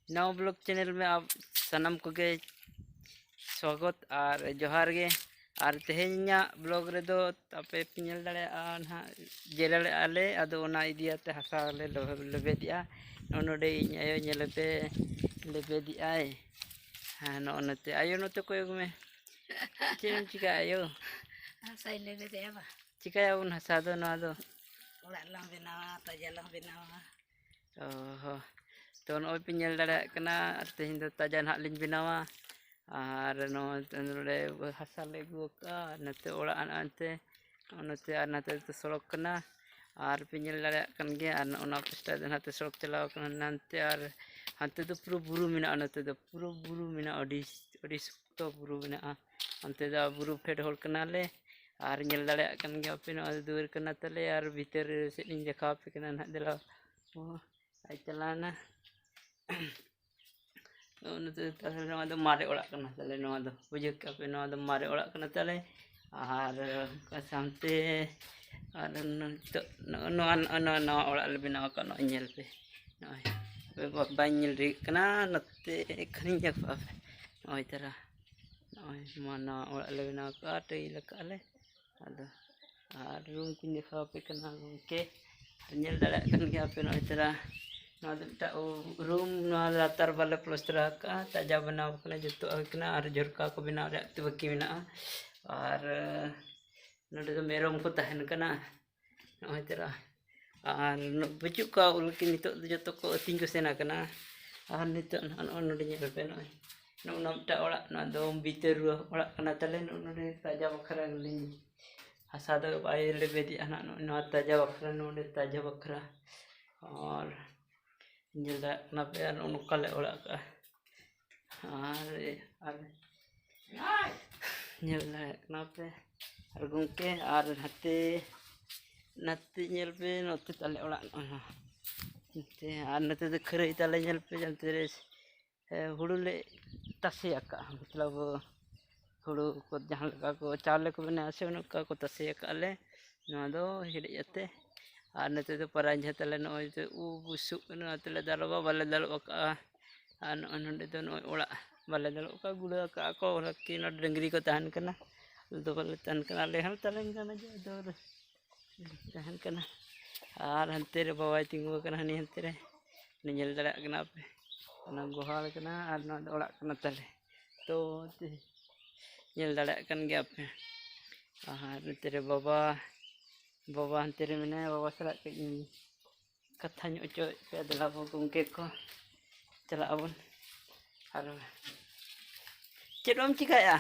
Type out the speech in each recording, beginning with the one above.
नव blog channel में आप सनम को गे स्वागत और जोहार गे और तेहेኛ ब्लॉग रे दो आपे पिनल दाड़े ना जेरल आले अदो ओना इदियाते हसा ले लेबेदिया नोडे इन आयो नेलेपे लेबेदिया हाँ नोते आयो नोते कोय में चेम चिका आयो Saya lebih deh apa? चिका उन हसा दो ना दो Ulat lang binawa, tajalang binawa. oh तो नोय पिनल दाड़े कना तेहिं दो ताजा हां लिन बिनावा और नोडे हसा ले गुका नते ओड़ा अनते नते और नते तो सड़क कना और पिनल दाड़े कन गे और ओना पस्टा नते सड़क चलाव कना नते और हांते तो पूरा बुरु मिना नते तो पूरा बुरु मिना अडी सुक्तो बुरु मिना अंते दा बुरु फेड होल कना ले और नेल दाड़े कन गे अपे नो दूर कना तले और भीतर से इन देखा पे कना ना देला ओ आई चलाना मारे ओड़ा तले बुझे पे मारे ओड़ा तले और सामते और नवा ओड़ा ले बनाव का नेल पे बाइल रेना नते खनी जगह पे नई तरह नवा ओड़ा ले बनाव का टैल काले और रूम को देखा पे गंके नेल दाड़ा पे नई तरह रूम लातार बाले प्लस्टर का ताजा बनाव जो और झरका को बनाव बाकी में और नोडे मेरम को तहन कना नई तरह और बचू का उनकी नित जो को अतिंग को सेना कना और नित नोडे पे नई नोटा ओड़ा भीतर ओड़ा तले नोडे ताजा बखरा हसा दो बाय लेबेदी ताजा बखरा नोडे ताजा बखरा और ना पे नौकाले ओड़ा का पे और गंके और हाथे नाते नेल पे नोते ताले ओड़ा नते और नते तो खरई ताले नेल पे जानते रे हुड़ू ले तसे आका मतलब हुड़ू को जहाँ लगा को चावल को बना से उनका को तसे आका ले नवा दो हिड़ते और नते तो परांझ तले नई तो बुसुक तले दालवा बाले दालवा का नोडे तो नई ओड़ा बाले दालवा का गुड़ा का को कि डंगरी को तहन कना दो बाले तहन कना ले हम तले कना जो दो तहन कना और हंते रे बाबा तिंगु कना हनी हंते रे नेल दाड़ा कना पे ओना गोहाल कना और ना ओड़ा कना तले तो नेल दाड़ा कन गया पे और तेरे बाबा बाबा हंते रे मेना बाबा सला कथा नो पे दला गंके को चला अब और चेदम चिकाया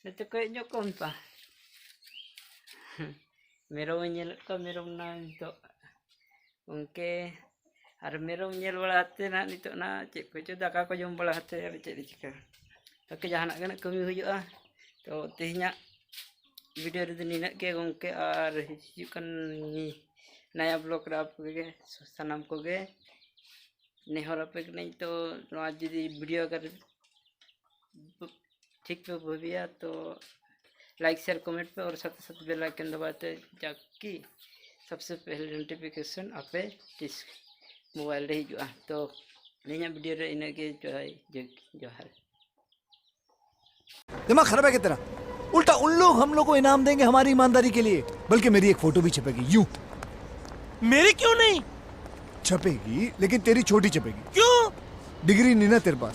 नते कोई जो कौन पा मेरम नेल को मेरम ना तो गंके और मेरम नेल बड़ाते ना नितो ना चेक को चो दाका को जम बड़ाते और चेक चिका तो जहां गना कमी हुआ तो तेहिया वीडियो रे नीना के गंके और हिजुकन नया ब्लॉग रे आप के सनम को गे नेहर पे नहीं तो जुदी वीडियो अगर ठीक पे भाविया तो लाइक शेयर कमेंट पे और साथ साथ बेल आइकन दबाते जाकि सबसे पहले नोटिफिकेशन आपे इस मोबाइल रे हिजुआ तो नया वीडियो रे इना के जोहार दिमाग खराब है क्या तेरा? उल्टा उन लोग हम लोग को इनाम देंगे हमारी ईमानदारी के लिए, बल्कि मेरी एक फोटो भी छपेगी यूं। मेरी क्यों नहीं छपेगी लेकिन तेरी छोटी छपेगी। क्यों? डिग्री नहीं ना तेरे पास,